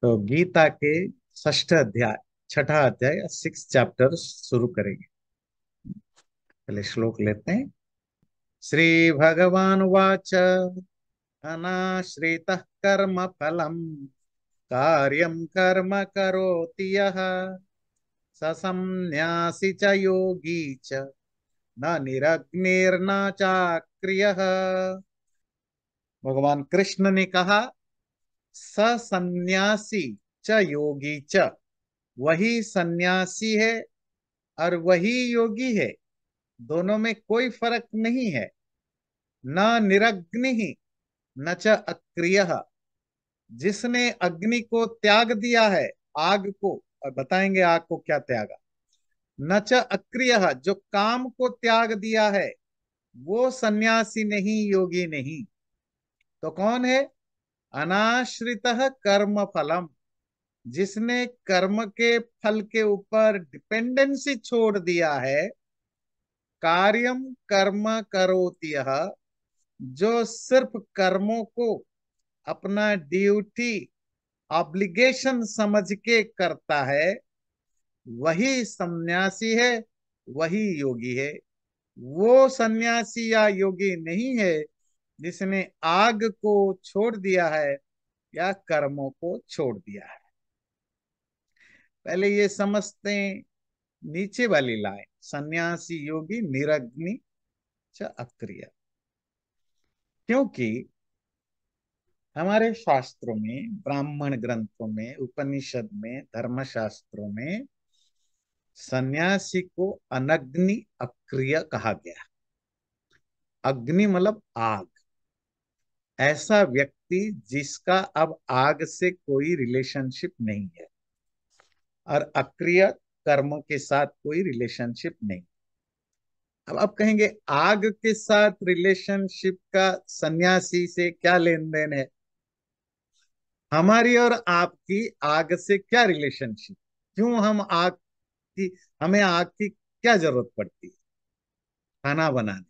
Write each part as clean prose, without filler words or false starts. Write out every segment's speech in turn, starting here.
तो गीता के षष्ठ अध्याय, छठा अध्याय, सिक्स चैप्टर शुरू करेंगे। पहले श्लोक लेते हैं। श्री भगवान वाच, अनाश्रितः कर्म फलम, कार्यं कर्म करोति यः, स संन्यासी च योगी च, न निरग्निर्न चाक्रियः। भगवान कृष्ण ने कहा, स संन्यासी च योगी च, वही सन्यासी है और वही योगी है। दोनों में कोई फर्क नहीं है। न निरग्नि न च अक्रिय, जिसने अग्नि को त्याग दिया है, आग को, और बताएंगे आग को क्या त्यागा। न च अक्रिय, जो काम को त्याग दिया है, वो सन्यासी नहीं, योगी नहीं। तो कौन है? अनाश्रित कर्म फलम, जिसने कर्म के फल के ऊपर डिपेंडेंसी छोड़ दिया है। कार्यम कर्म करोति यः, जो सिर्फ कर्मों को अपना ड्यूटी, ऑब्लिगेशन समझ के करता है, वही सन्यासी है, वही योगी है। वो सन्यासी या योगी नहीं है जिसने आग को छोड़ दिया है या कर्मों को छोड़ दिया है। पहले ये समझते हैं नीचे वाली लाइन, सन्यासी योगी निरग्नि च अक्रिय। क्योंकि हमारे शास्त्रों में, ब्राह्मण ग्रंथों में, उपनिषद में, धर्मशास्त्रों में सन्यासी को अनग्नि अक्रिय कहा गया। अग्नि मतलब आग, ऐसा व्यक्ति जिसका अब आग से कोई रिलेशनशिप नहीं है, और अक्रिय कर्म के साथ कोई रिलेशनशिप नहीं। अब आप कहेंगे आग के साथ रिलेशनशिप का सन्यासी से क्या लेन देन है? हमारी और आपकी आग से क्या रिलेशनशिप? क्यों हम आग की, हमें आग की क्या जरूरत पड़ती है? खाना बनाने,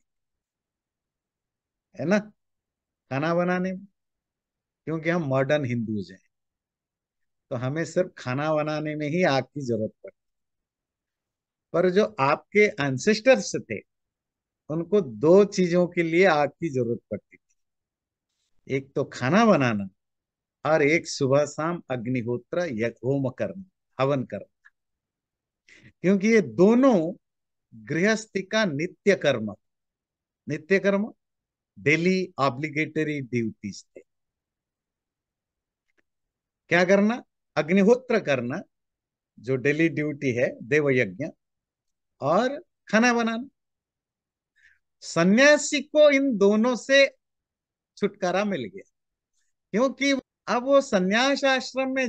है ना, खाना बनाने में। क्योंकि हम मॉडर्न हिंदूज हैं, तो हमें सिर्फ खाना बनाने में ही आग की जरूरत पड़ती। पर जो आपके एंसेस्टर्स थे, उनको दो चीजों के लिए आग की जरूरत पड़ती थी। एक तो खाना बनाना, और एक सुबह शाम अग्निहोत्र या होम करना, हवन करना। क्योंकि ये दोनों गृहस्थी का नित्य कर्म, नित्य कर्म, डेली ऑब्लिगेटरी ड्यूटीज थे। क्या करना? अग्निहोत्र करना, जो डेली ड्यूटी है, देव यज्ञ, और खाना बनाना। सन्यासी को इन दोनों से छुटकारा मिल गया। क्योंकि अब वो सन्यास आश्रम में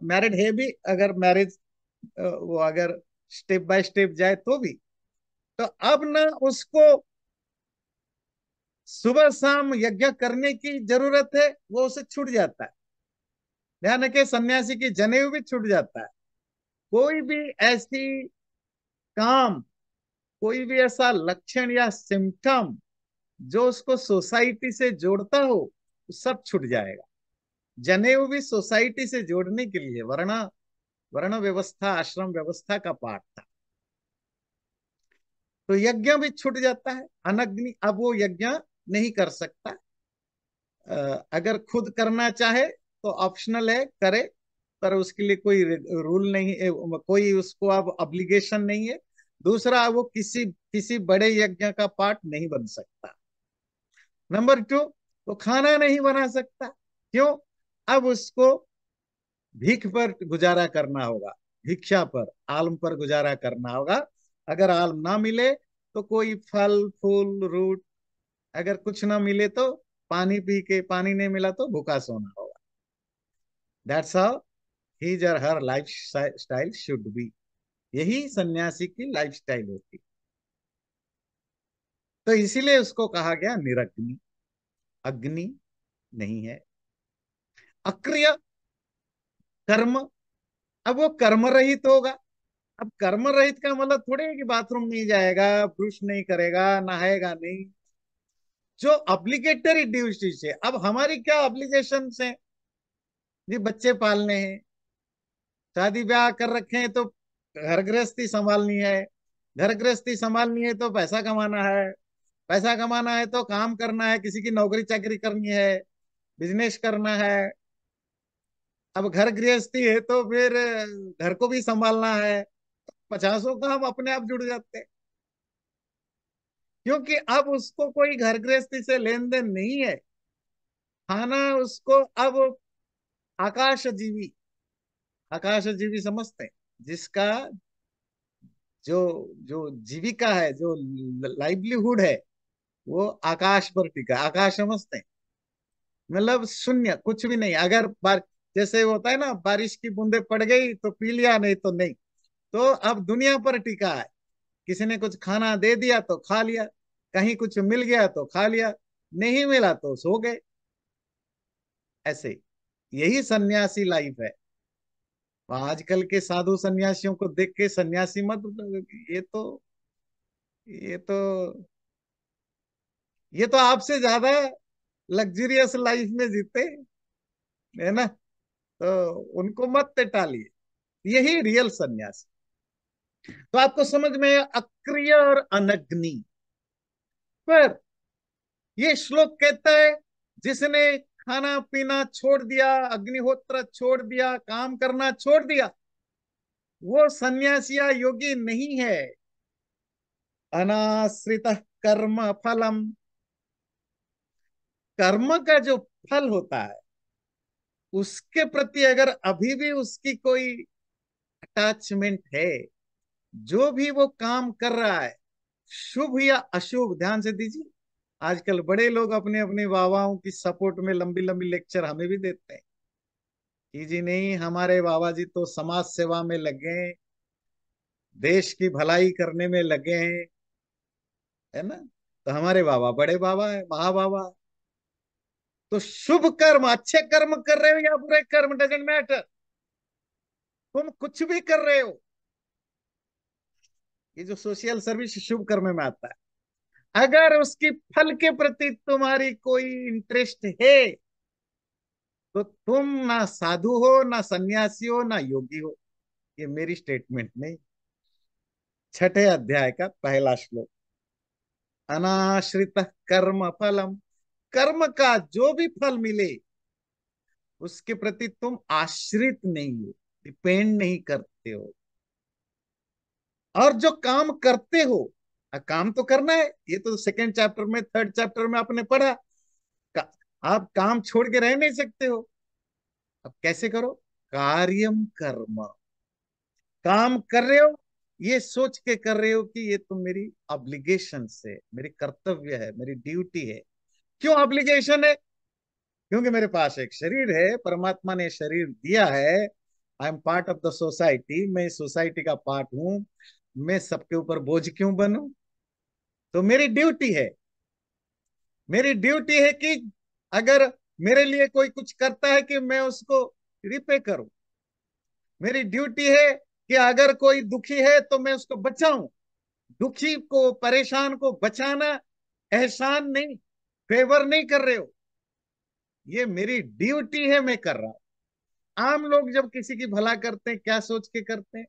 मैरिड है भी, अगर मैरिज वो अगर स्टेप बाय स्टेप जाए तो भी, तो अब ना उसको सुबह शाम यज्ञ करने की जरूरत है, वो उसे छूट जाता है। ध्यान रखे, सन्यासी की जनेऊ भी छूट जाता है। कोई भी ऐसी काम, कोई भी ऐसा लक्षण या सिम्टम जो उसको सोसाइटी से जोड़ता हो, सब छूट जाएगा। जनेऊ भी सोसाइटी से जोड़ने के लिए, वरना वर्ण व्यवस्था, आश्रम व्यवस्था का पार्ट था। तो यज्ञ भी छूट जाता है। अनग्नि, अब वो यज्ञ नहीं कर सकता। अगर खुद करना चाहे तो ऑप्शनल है, करे, पर उसके लिए कोई रूल नहीं है, कोई उसको अब ऑब्लिगेशन नहीं है। दूसरा, वो किसी किसी बड़े यज्ञ का पार्ट नहीं बन सकता। नंबर टू, वो खाना नहीं बना सकता। क्यों? अब उसको भीख पर गुजारा करना होगा, भिक्षा पर, आलम पर गुजारा करना होगा। अगर आलम ना मिले तो कोई फल फूल रूट, अगर कुछ ना मिले तो पानी पी के, पानी नहीं मिला तो भूखा सोना होगा। दैट्स हाउ हिज और हर लाइफ स्टाइल शुड बी। यही सन्यासी की लाइफ स्टाइल होती। तो इसीलिए उसको कहा गया निरग्नि, अग्नि नहीं है। अक्रिय कर्म, अब वो कर्म रहित होगा। अब कर्म रहित का मतलब थोड़ी है कि बाथरूम नहीं जाएगा, ब्रश नहीं करेगा, नहाएगा नहीं। जो ऑब्लिगेटरी ड्यूटीज है, अब हमारी क्या ऑब्लिगेशन है? जी बच्चे पालने हैं, शादी ब्याह कर रखे हैं तो घर गृहस्थी संभालनी है, घर गृहस्थी संभालनी है तो पैसा कमाना है, पैसा कमाना है तो काम करना है, किसी की नौकरी चाकरी करनी है, बिजनेस करना है। अब घर गृहस्थी है तो फिर घर को भी संभालना है। पचासों काम अपने आप जुड़ जाते हैं, क्योंकि अब उसको कोई घर गृहस्थी से लेन देन नहीं है। खाना उसको अब आकाशजीवी, आकाशजीवी समझते हैं, जिसका जो जो जीविका है, जो लाइवलीहुड है, वो आकाश पर टिका, आकाश समझते हैं। मतलब शून्य, कुछ भी नहीं। अगर जैसे होता है ना, बारिश की बूंदे पड़ गई तो पी लिया, नहीं तो नहीं। तो अब दुनिया पर टिका है। किसी ने कुछ खाना दे दिया तो खा लिया, कहीं कुछ मिल गया तो खा लिया, नहीं मिला तो सो गए। ऐसे यही सन्यासी लाइफ है। आजकल के साधु सन्यासियों को देख के सन्यासी मत, ये तो ये तो ये तो आपसे ज्यादा लग्जरियस लाइफ में जीते, है ना। तो उनको मत टालिए, यही रियल सन्यासी। तो आपको समझ में आया अक्रिय और अनग्नि। पर ये श्लोक कहता है, जिसने खाना पीना छोड़ दिया, अग्निहोत्र छोड़ दिया, काम करना छोड़ दिया, वो सन्यासी या योगी नहीं है। अनाश्रित कर्म फलम, कर्म का जो फल होता है उसके प्रति अगर अभी भी उसकी कोई अटैचमेंट है, जो भी वो काम कर रहा है, शुभ या अशुभ, ध्यान से दीजिए। आजकल बड़े लोग अपने अपने बाबाओं की सपोर्ट में लंबी लंबी लेक्चर हमें भी देते हैं कि जी नहीं, हमारे बाबा जी तो समाज सेवा में लगे हैं, देश की भलाई करने में लगे हैं, है ना। तो हमारे बाबा बड़े बाबा है, महाबाबा। तो शुभ कर्म, अच्छे कर्म कर रहे हो या बुरे कर्म, डजेंट मैटर, तुम कुछ भी कर रहे हो। ये जो सोशल सर्विस शुभ कर्म में आता है, अगर उसकी फल के प्रति तुम्हारी कोई इंटरेस्ट है, तो तुम ना साधु हो, ना सन्यासी हो, ना योगी हो। ये मेरी स्टेटमेंट नहीं, छठे अध्याय का पहला श्लोक। अनाश्रित कर्म फलम, कर्म का जो भी फल मिले उसके प्रति तुम आश्रित नहीं हो, डिपेंड नहीं करते हो। और जो काम करते हो, काम तो करना है, ये तो सेकंड चैप्टर में, थर्ड चैप्टर में आपने पढ़ा। का, आप काम छोड़ के रह नहीं सकते हो। अब कैसे करो? कार्यम कर्म, काम कर रहे हो, ये सोच के कर रहे हो कि ये तो मेरी ऑब्लिगेशन है, मेरी कर्तव्य है, मेरी ड्यूटी है। क्यों ऑब्लिगेशन है? क्योंकि मेरे पास एक शरीर है, परमात्मा ने शरीर दिया है। I am part of the society, मैं सोसाइटी का पार्ट हूं। मैं सबके ऊपर बोझ क्यों बनूं? तो मेरी ड्यूटी है, मेरी ड्यूटी है कि अगर मेरे लिए कोई कुछ करता है कि मैं उसको रिपे करूं। मेरी ड्यूटी है कि अगर कोई दुखी है तो मैं उसको बचाऊं। दुखी को, परेशान को बचाना एहसान नहीं, फेवर नहीं कर रहे हो, ये मेरी ड्यूटी है, मैं कर रहा हूं। आम लोग जब किसी की भला करते हैं, क्या सोच के करते हैं?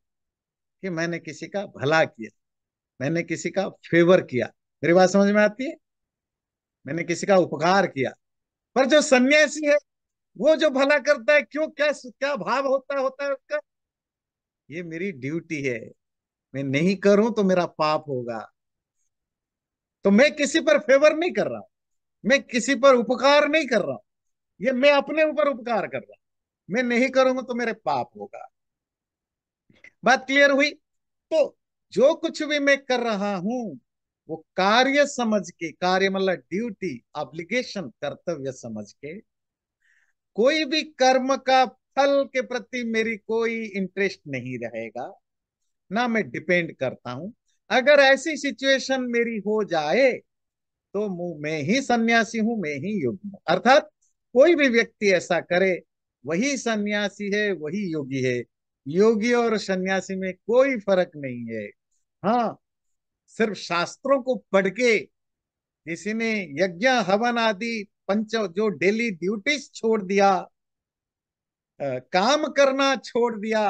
कि मैंने किसी का भला किया, मैंने किसी का फेवर किया। मेरी बात समझ में आती है? मैंने किसी का उपकार किया। पर जो सन्यासी है, वो जो भला करता है, क्यों, क्या क्या भाव होता है उसका? ये मेरी ड्यूटी है, मैं नहीं करूं तो मेरा पाप होगा। तो मैं किसी पर फेवर नहीं कर रहा हूं, मैं किसी पर उपकार नहीं कर रहा हूं, ये मैं अपने ऊपर उपकार कर रहा हूं। मैं नहीं करूंगा तो मेरे पाप होगा। बात क्लियर हुई? तो जो कुछ भी मैं कर रहा हूं, वो कार्य समझ के, कार्य मतलब ड्यूटी, ऑब्लिगेशन, कर्तव्य समझ के, कोई भी कर्म का फल के प्रति मेरी कोई इंटरेस्ट नहीं रहेगा, ना मैं डिपेंड करता हूं। अगर ऐसी सिचुएशन मेरी हो जाए तो मैं ही सन्यासी हूं, मैं ही योगी हूं। अर्थात कोई भी व्यक्ति ऐसा करे, वही सन्यासी है, वही योगी है। योगी और सन्यासी में कोई फर्क नहीं है। हाँ, सिर्फ शास्त्रों को पढ़ के किसी ने यज्ञ हवन आदि पंच जो डेली ड्यूटीज छोड़ दिया, काम करना छोड़ दिया,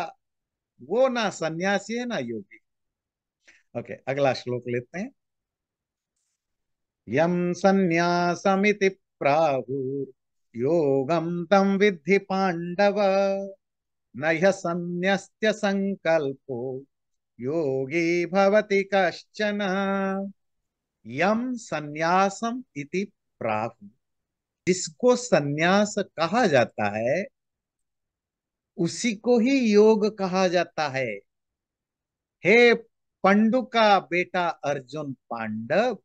वो ना सन्यासी है ना योगी। ओके, अगला श्लोक लेते हैं। यम सन्यासमिति प्राहुर योगम तम विद्धि पांडव, न ह्य सन्न्यस्य संकल्पो योगी भवति कश्चन। यम सन्यासम इति प्राहु, जिसको सन्यास कहा जाता है उसी को ही योग कहा जाता है। हे पंडु का बेटा अर्जुन पांडव,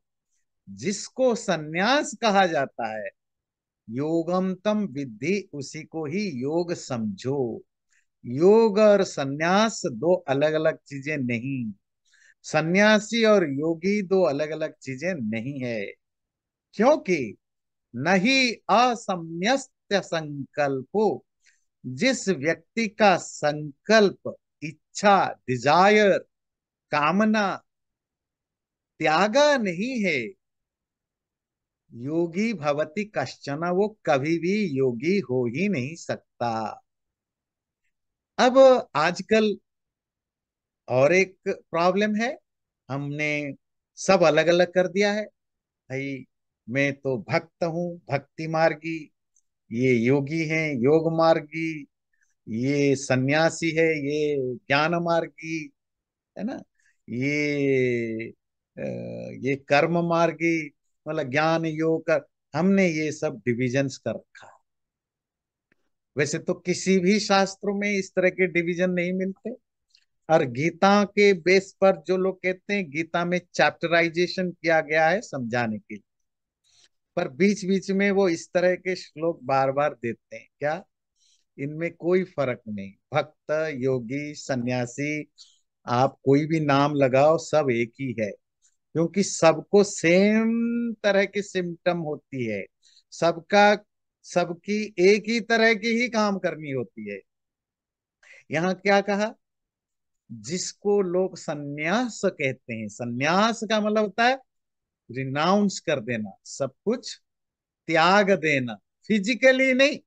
जिसको सन्यास कहा जाता है, योगम तम विद्धि, उसी को ही योग समझो। योग और सन्यास दो अलग अलग चीजें नहीं, सन्यासी और योगी दो अलग अलग चीजें नहीं है। क्योंकि नहीं असम्यस्त संकल्पो, जिस व्यक्ति का संकल्प, इच्छा, डिजायर, कामना त्यागा नहीं है, योगी भवति कश्चन, वो कभी भी योगी हो ही नहीं सकता। अब आजकल और एक प्रॉब्लम है, हमने सब अलग अलग कर दिया है। भाई मैं तो भक्त हूँ, भक्ति मार्गी, ये योगी हैं योग मार्गी, ये सन्यासी है, ये ज्ञान मार्गी, है ना, ये ये कर्म मार्गी, मतलब ज्ञान योग कर, हमने ये सब डिविजन्स कर रखा है। वैसे तो किसी भी शास्त्रों में इस तरह के डिवीजन नहीं मिलते। और गीता के बेस पर जो लोग कहते हैं गीता में चैप्टराइजेशन किया गया है समझाने के लिए, पर बीच बीच में वो इस तरह के श्लोक बार बार देते हैं क्या, इनमें कोई फर्क नहीं। भक्त, योगी, सन्यासी, आप कोई भी नाम लगाओ, सब एक ही है। क्योंकि सबको सेम तरह की सिम्टम होती है, सबका, सबकी एक ही तरह की ही काम करनी होती है। यहाँ क्या कहा, जिसको लोग सन्यास कहते हैं, सन्यास का मतलब होता है रिनाउंस कर देना, सब कुछ त्याग देना। फिजिकली नहीं,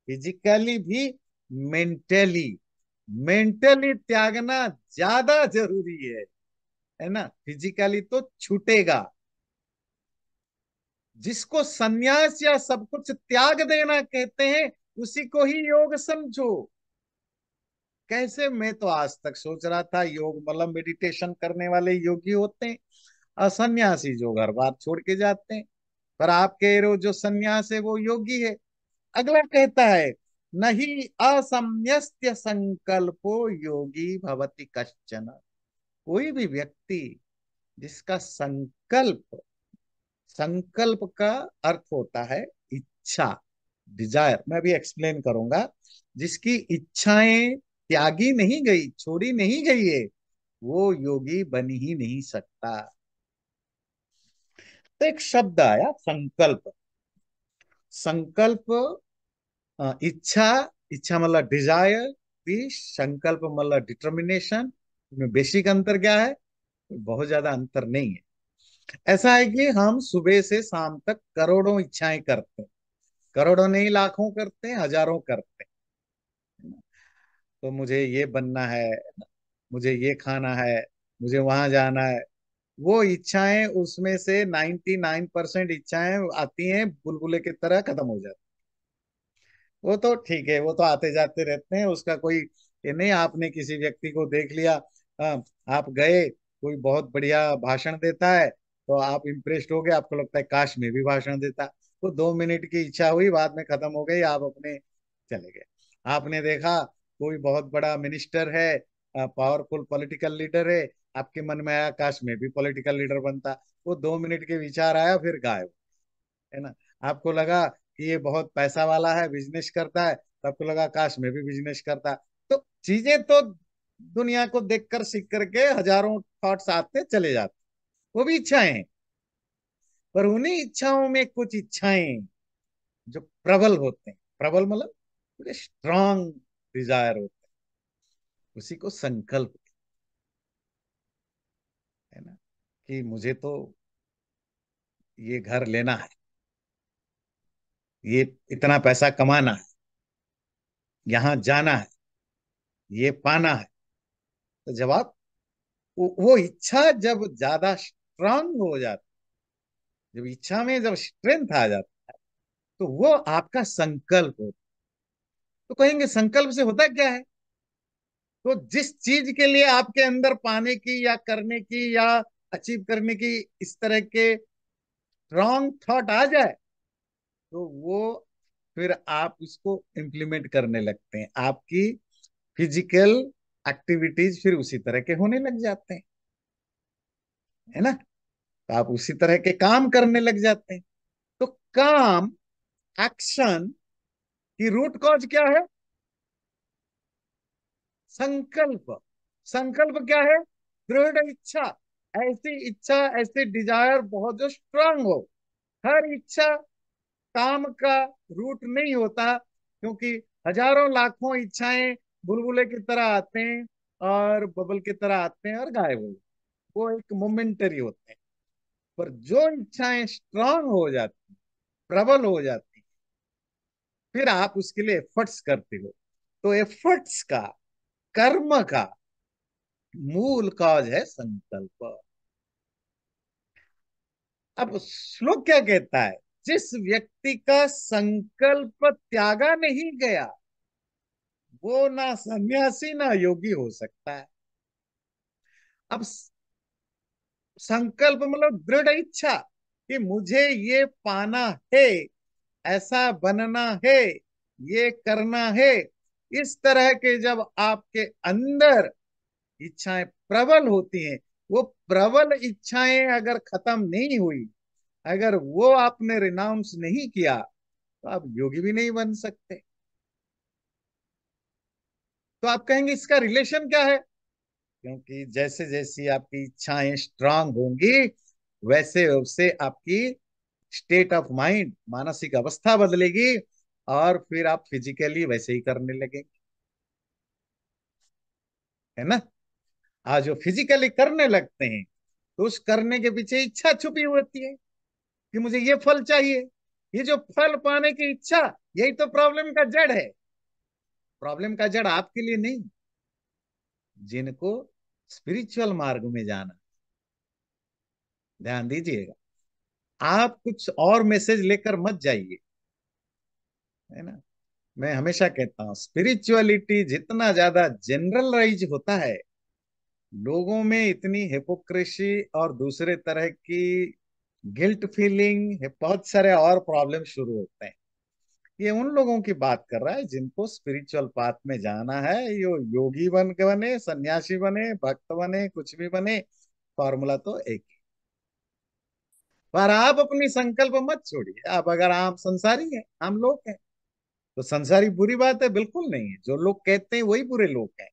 फिजिकली भी, मेंटली, मेंटली त्यागना ज्यादा जरूरी है ना, फिजिकली तो छूटेगा। जिसको सन्यास या सब कुछ त्याग देना कहते हैं, उसी को ही योग समझो। कैसे, मैं तो आज तक सोच रहा था योग मतलब मेडिटेशन करने वाले योगी होते हैं, और सन्यासी जो घर बार छोड़ के जाते हैं। पर आप कह रहे हो जो सन्यास है वो योगी है। अगला कहता है, नहीं असम्यस्त्य संकल्पो योगी भवति कश्चन, कोई भी व्यक्ति जिसका संकल्प, संकल्प का अर्थ होता है इच्छा, डिजायर, मैं भी एक्सप्लेन करूंगा, जिसकी इच्छाएं त्यागी नहीं गई, छोड़ी नहीं गई है, वो योगी बन ही नहीं सकता। तो एक शब्द आया संकल्प, संकल्प, इच्छा, इच्छा मतलब डिजायर, भी संकल्प मतलब डिटर्मिनेशन, में बेसिक अंतर क्या है, बहुत ज्यादा अंतर नहीं है। ऐसा है कि हम सुबह से शाम तक करोड़ों इच्छाएं करते हैं, करोड़ों नहीं लाखों करते हैं, हजारों करते हैं। तो मुझे ये बनना है, मुझे ये खाना है, मुझे वहां जाना है, वो इच्छाएं, उसमें से 99% इच्छाएं आती हैं बुलबुले की तरह खत्म हो जाती। वो तो ठीक है, वो तो आते जाते रहते हैं, उसका कोई ये नहीं। आपने किसी व्यक्ति को देख लिया, आप गए, कोई बहुत बढ़िया भाषण देता है, तो आप इम्प्रेस्ड हो गए, आपको लगता है काश मैं भी भाषण देता। वो 2 मिनट की इच्छा हुई, बाद में खत्म हो गई, आप अपने चले गए। आपने देखा कोई बहुत बड़ा मिनिस्टर है, पावरफुल पॉलिटिकल लीडर है, आपके मन में आया काश मैं भी पॉलिटिकल लीडर बनता, वो 2 मिनट के विचार आया फिर गायब, है ना। आपको लगा कि ये बहुत पैसा वाला है, बिजनेस करता है, तो आपको लगा काश मैं भी बिजनेस करता। तो चीजें तो दुनिया को देखकर सीख करके हजारों थॉट्स आते चले जाते, वो भी इच्छाएं हैं। पर उन्हीं इच्छाओं में कुछ इच्छाएं जो प्रबल होते हैं, प्रबल मतलब पूरे स्ट्रांग डिजायर होते हैं, उसी को संकल्प, है ना, कि मुझे तो ये घर लेना है, ये इतना पैसा कमाना है, यहाँ जाना है, ये पाना है। तो जब आप वो इच्छा जब ज्यादा स्ट्रांग हो जाती, जब इच्छा में जब स्ट्रेंथ आ जाता, तो वो आपका संकल्प होता। तो कहेंगे संकल्प से होता क्या है? तो जिस चीज के लिए आपके अंदर पाने की या करने की या अचीव करने की इस तरह के स्ट्रॉन्ग थॉट आ जाए, तो वो फिर आप उसको इम्प्लीमेंट करने लगते हैं। आपकी फिजिकल एक्टिविटीज फिर उसी तरह के होने लग जाते हैं, है ना? तो आप उसी तरह के काम करने लग जाते हैं। तो काम, एक्शन की रूट कॉज क्या है? संकल्प। संकल्प क्या है? दृढ़ इच्छा। ऐसी इच्छा, ऐसे डिजायर बहुत जो स्ट्रांग हो। हर इच्छा काम का रूट नहीं होता, क्योंकि हजारों लाखों इच्छाएं बुलबुले की तरह आते हैं और बबल की तरह आते हैं और गायब हो जाते हैं। वो एक मोमेंटरी होते हैं। पर जो इच्छाएं स्ट्रांग हो जाती, प्रबल हो जाती, फिर आप उसके लिए एफर्ट्स करते हो। तो एफर्ट्स का, कर्म का मूल कॉज है संकल्प। अब श्लोक क्या कहता है? जिस व्यक्ति का संकल्प त्यागा नहीं गया, वो ना सन्यासी ना योगी हो सकता है। अब संकल्प मतलब दृढ़ इच्छा कि मुझे ये पाना है, ऐसा बनना है, ये करना है। इस तरह के जब आपके अंदर इच्छाएं प्रबल होती हैं, वो प्रबल इच्छाएं अगर खत्म नहीं हुई, अगर वो आपने रिनाउंस नहीं किया, तो आप योगी भी नहीं बन सकते। तो आप कहेंगे इसका रिलेशन क्या है? क्योंकि जैसे जैसी आपकी इच्छाएं स्ट्रांग होंगी, वैसे वैसे आपकी स्टेट ऑफ माइंड, मानसिक अवस्था बदलेगी, और फिर आप फिजिकली वैसे ही करने लगेंगे, है ना? आज जो फिजिकली करने लगते हैं, तो उस करने के पीछे इच्छा छुपी होती है कि मुझे ये फल चाहिए। ये जो फल पाने की इच्छा, यही तो प्रॉब्लम का जड़ है। प्रॉब्लम का जड़ आपके लिए नहीं, जिनको स्पिरिचुअल मार्ग में जाना। ध्यान दीजिएगा, आप कुछ और मैसेज लेकर मत जाइए, है ना? मैं हमेशा कहता हूं, स्पिरिचुअलिटी जितना ज्यादा जनरलाइज होता है, लोगों में इतनी हिपोक्रेसी और दूसरे तरह की गिल्ट फीलिंग, बहुत सारे और प्रॉब्लम शुरू होते हैं। ये उन लोगों की बात कर रहा है जिनको स्पिरिचुअल पाथ में जाना है। यो योगी बन के बने, सन्यासी बने, भक्त बने, कुछ भी बने, फॉर्मूला तो एक ही। पर आप अपनी संकल्प मत छोड़िए। आप अगर आप संसारी हैं, हम लोग हैं, तो संसारी बुरी बात है? बिल्कुल नहीं है। जो लोग कहते हैं वही बुरे लोग हैं।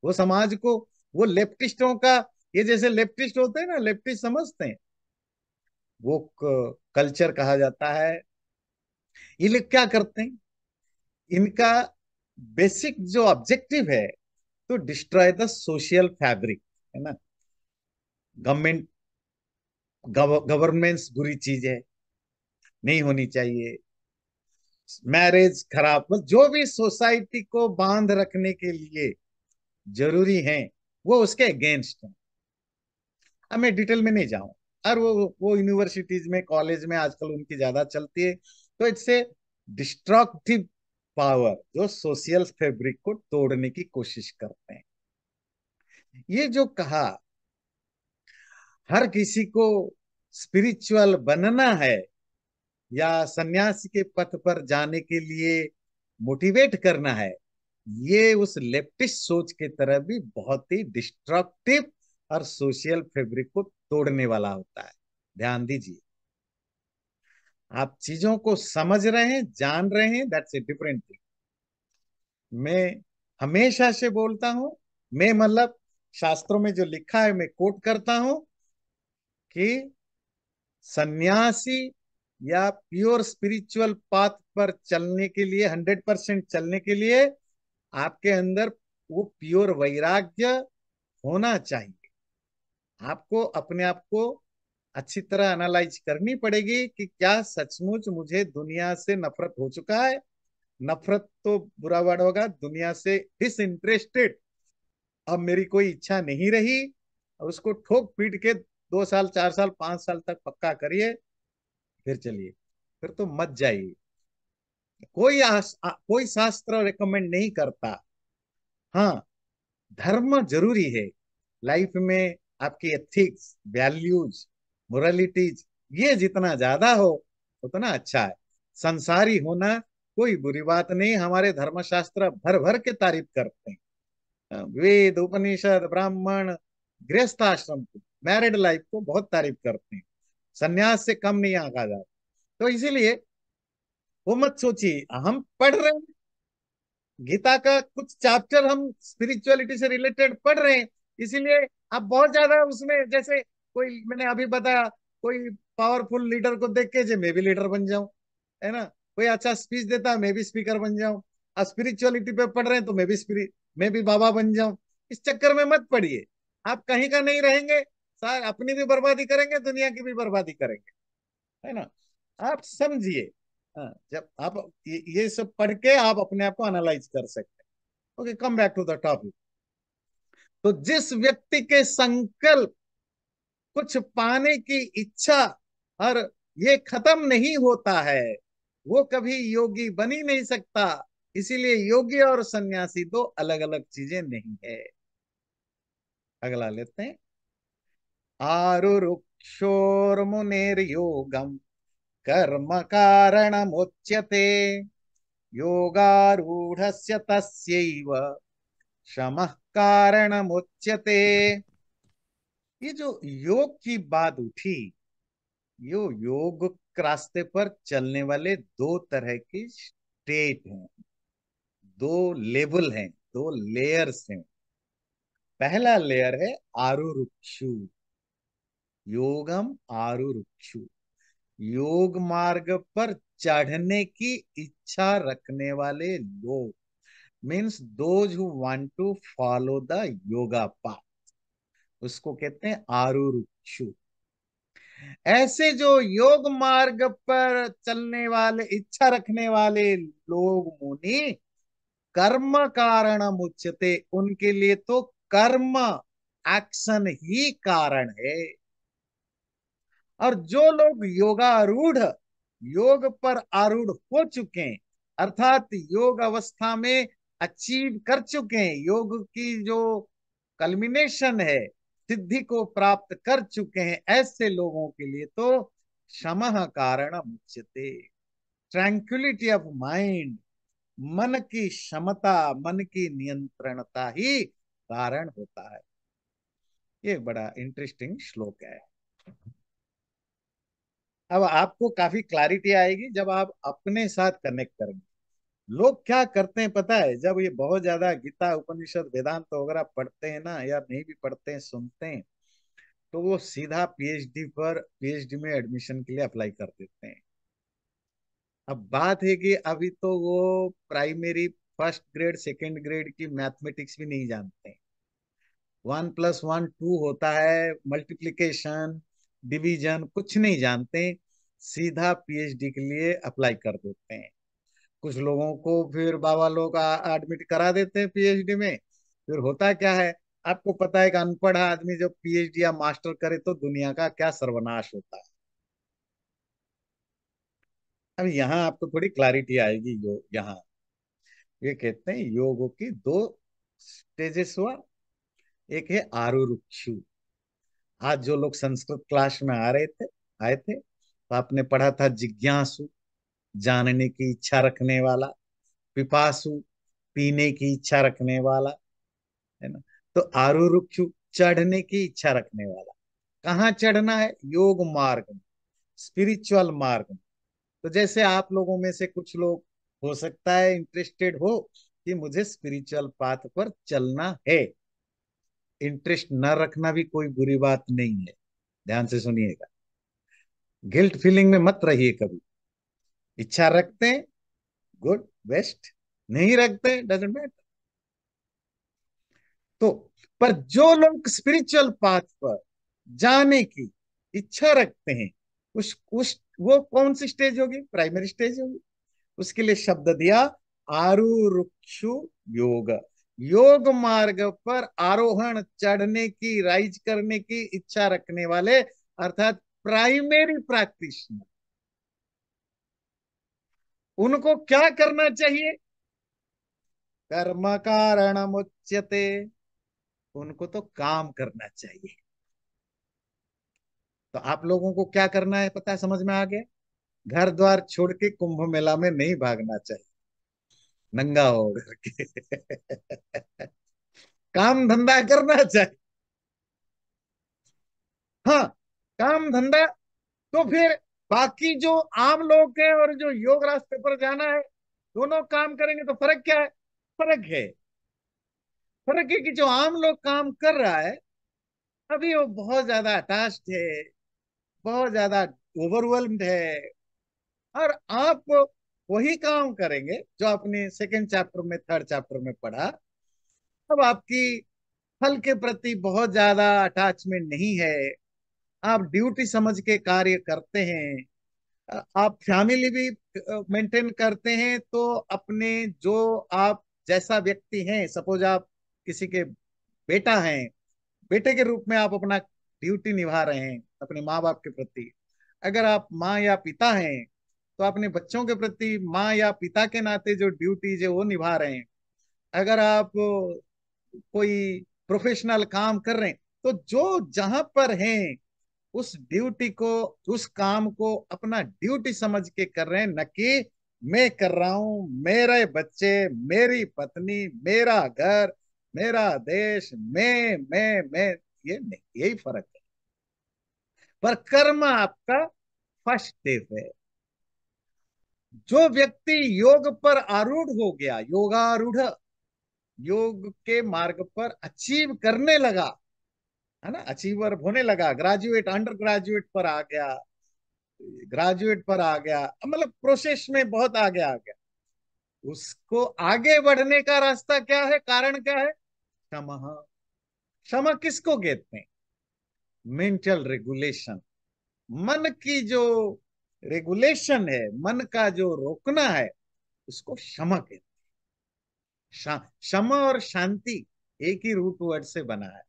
वो समाज को, वो लेफ्टिस्टों का, ये जैसे लेफ्टिस्ट होते हैं ना, लेफ्टिस्ट समझते हैं वो कल्चर कहा जाता है। ये लोग क्या करते हैं? इनका बेसिक जो ऑब्जेक्टिव है, तो डिस्ट्रॉय द सोशल फैब्रिक, है ना? गवर्नमेंट, गवर्नेंस बुरी चीज है, नहीं होनी चाहिए। मैरिज खराब, मतलब जो भी सोसाइटी को बांध रखने के लिए जरूरी है, वो उसके अगेंस्ट है। अब मैं डिटेल में नहीं जाऊं। और वो यूनिवर्सिटीज में, कॉलेज में आजकल उनकी ज्यादा चलती है। तो इट्स ए डिस्ट्रक्टिव पावर, जो सोशल फैब्रिक को तोड़ने की कोशिश करते हैं। ये जो कहा, हर किसी को स्पिरिचुअल बनना है या सन्यासी के पथ पर जाने के लिए मोटिवेट करना है, ये उस लेफ्टिस्ट सोच की तरह भी बहुत ही डिस्ट्रक्टिव और सोशल फैब्रिक को तोड़ने वाला होता है। ध्यान दीजिए, आप चीजों को समझ रहे हैं, जान रहे हैं, दैट्स ए डिफरेंट थिंग। मैं हमेशा से बोलता हूं, मैं मतलब शास्त्रों में जो लिखा है मैं कोट करता हूं कि सन्यासी या प्योर स्पिरिचुअल पाथ पर चलने के लिए, 100% चलने के लिए, आपके अंदर वो प्योर वैराग्य होना चाहिए। आपको अपने आप को अच्छी तरह एनालाइज करनी पड़ेगी कि क्या सचमुच मुझे दुनिया से नफरत हो चुका है, नफरत तो बुरा वर्ड होगा, दुनिया से डिसइंटरेस्टेड, अब मेरी कोई इच्छा नहीं रही, अब उसको ठोक पीट के 2 साल 4 साल 5 साल तक पक्का करिए, फिर चलिए, फिर तो मत जाइए। कोई शास्त्र रिकमेंड नहीं करता। हाँ, धर्म जरूरी है लाइफ में, आपकी एथिक्स, वैल्यूज, मोरालिटीज, ये जितना ज्यादा हो उतना अच्छा है। संसारी होना कोई बुरी बात नहीं, हमारे धर्मशास्त्र भर भर के तारीफ करते हैं। वेद, उपनिषद, ब्राह्मण, गृहस्थ आश्रम को, मैरिड लाइफ को बहुत तारीफ करते हैं। सन्यास से कम नहीं आंका जाता। तो इसीलिए वो मत सोचिए, हम पढ़ रहे हैं गीता का कुछ चैप्टर, हम स्पिरिचुअलिटी से रिलेटेड पढ़ रहे हैं, इसीलिए आप बहुत ज्यादा उसमें, जैसे कोई मैंने अभी बताया, कोई पावरफुल लीडर को देख के जे मैं भी लीडर बन जाऊं, है ना, कोई अच्छा स्पीच देता है मैं भी स्पीकर बन जाऊं, और स्पिरिचुअलिटी पे पढ़ रहे हैं तो मैं भी बाबा बन जाऊं। इस चक्कर में मत पड़िए, आप कहीं का नहीं रहेंगे, अपनी भी बर्बादी करेंगे, दुनिया की भी बर्बादी करेंगे, है ना। आप समझिए। हाँ, जब आप ये सब पढ़ के आप अपने आप को एनालाइज कर सकते हैं। Okay, come back to the topic. तो जिस व्यक्ति के संकल्प, कुछ पाने की इच्छा, और ये खत्म नहीं होता है, वो कभी योगी बन ही नहीं सकता। इसीलिए योगी और सन्यासी दो अलग अलग चीजें नहीं है। अगला लेते हैं। आरुरुक्षोर्मुनेर्योगम कर्म कारणमुच्यते, योगारूढ़स्य तस्यैव शमः कारणमुच्यते। ये जो योग की बात उठी, यो योग के रास्ते पर चलने वाले दो तरह की स्टेट हैं, दो लेवल हैं, दो लेयर्स हैं। पहला लेयर है आरुरुक्षु, योगम आरुरुक्षु, योग मार्ग पर चढ़ने की इच्छा रखने वाले लोग, means those who want to follow the yoga path, उसको कहते हैं आरुरुक्षु। ऐसे जो योग मार्ग पर चलने वाले, इच्छा रखने वाले लोग मुनि, कर्म कारण मुच्यते, उनके लिए तो कर्म, एक्शन ही कारण है। और जो लोग योगारूढ़, योग पर आरूढ़ हो चुके हैं, अर्थात योग अवस्था में अचीव कर चुके हैं, योग की जो कल्मिनेशन है, सिद्धि को प्राप्त कर चुके हैं, ऐसे लोगों के लिए तो शमः कारण मुच्यते, ट्रैंक्विलिटी ऑफ माइंड, मन की क्षमता, मन की नियंत्रणता ही कारण होता है। ये बड़ा इंटरेस्टिंग श्लोक है। अब आपको काफी क्लैरिटी आएगी जब आप अपने साथ कनेक्ट करेंगे। लोग क्या करते हैं पता है, जब ये बहुत ज्यादा गीता उपनिषद वेदांत वगैरह पढ़ते हैं ना, या नहीं भी पढ़ते हैं, सुनते हैं, तो वो सीधा पीएचडी में एडमिशन के लिए अप्लाई कर देते हैं। अब बात है कि अभी तो वो primary first grade second grade की मैथमेटिक्स भी नहीं जानते हैं। 1+1 2 होता है, मल्टीप्लीकेशन, डिवीजन कुछ नहीं जानते, सीधा पीएचडी के लिए अप्लाई कर देते हैं। कुछ लोगों को फिर बाबा लोग एडमिट करा देते हैं पीएचडी में। फिर होता क्या है, आपको पता है कि अनपढ़ आदमी जब पीएचडी या मास्टर करे तो दुनिया का क्या सर्वनाश होता है। अब यहाँ आपको थोड़ी क्लैरिटी आएगी। जो यहाँ ये कहते हैं योग की दो स्टेजेस हुआ, एक है आरुरुक्षु। आज जो लोग संस्कृत क्लास में आए थे, तो आपने पढ़ा था जिज्ञासु, जानने की इच्छा रखने वाला, पिपासु, पीने की इच्छा रखने वाला, है ना। तो आरुरुक्षु, चढ़ने की इच्छा रखने वाला। कहाँ चढ़ना है? योग मार्ग में, स्पिरिचुअल मार्ग में। तो जैसे आप लोगों में से कुछ लोग हो सकता है इंटरेस्टेड हो कि मुझे स्पिरिचुअल पाथ पर चलना है, इंटरेस्ट न रखना भी कोई बुरी बात नहीं है, ध्यान से सुनिएगा। गिल्ट फीलिंग में मत रहिए कभी। इच्छा रखते हैं, गुड, बेस्ट, नहीं रखते, डजेंट मैटर। तो पर जो लोग स्पिरिचुअल पाथ पर जाने की इच्छा रखते हैं, उस वो कौन सी स्टेज होगी? प्राइमरी स्टेज होगी। उसके लिए शब्द दिया आरुरुक्षु योग, योग मार्ग पर आरोहण चढ़ने की, राइज करने की इच्छा रखने वाले, अर्थात प्राइमरी प्रैक्टिशनर, उनको क्या करना चाहिए? कर्म कारण मुच्यते, उनको तो काम करना चाहिए। तो आप लोगों को क्या करना है पता है, समझ में आ गया? घर द्वार छोड़ के कुंभ मेला में नहीं भागना चाहिए नंगा हो करके। काम धंधा करना चाहिए। हाँ, काम धंधा। तो फिर बाकी जो आम लोग हैं और जो योग रास्ते पर जाना है, दोनों काम करेंगे तो फर्क क्या है? फर्क है, फर्क है कि जो आम लोग काम कर रहा है, अभी वो बहुत ज्यादा अटैच्ड है, बहुत ज्यादा ओवरवेल्म्ड है। और आप वही काम करेंगे जो आपने सेकंड चैप्टर में, थर्ड चैप्टर में पढ़ा। अब आपकी फल के प्रति बहुत ज्यादा अटैचमेंट नहीं है, आप ड्यूटी समझ के कार्य करते हैं। आप फैमिली भी मेंटेन करते हैं, तो अपने जो आप जैसा व्यक्ति हैं, सपोज आप किसी के बेटा हैं, बेटे के रूप में आप अपना ड्यूटी निभा रहे हैं अपने माँ बाप के प्रति। अगर आप माँ या पिता हैं, तो अपने बच्चों के प्रति माँ या पिता के नाते जो ड्यूटीज है वो निभा रहे हैं। अगर आप कोई प्रोफेशनल काम कर रहे हैं, तो जो जहां पर हैं, उस ड्यूटी को, उस काम को अपना ड्यूटी समझ के कर रहे हैं, न कि मैं कर रहा हूं, मेरे बच्चे, मेरी पत्नी, मेरा घर, मेरा देश, मैं, ये नहीं, यही फर्क है। पर कर्म आपका फर्स्ट स्टेप है। जो व्यक्ति योग पर आरूढ़ हो गया, योगारूढ़, योग के मार्ग पर अचीव करने लगा, है ना, अचीवर होने लगा, ग्रेजुएट, अंडर ग्रेजुएट पर आ गया, ग्रेजुएट पर आ गया, मतलब प्रोसेस में बहुत आगे आ गया, उसको आगे बढ़ने का रास्ता क्या है, कारण क्या है? क्षमा। क्षमा किसको कहते हैं? Mental regulation. मन की जो रेगुलेशन है, मन का जो रोकना है, उसको क्षमा कहते हैं। क्षमा और शांति एक ही रूट वर्ड से बना है,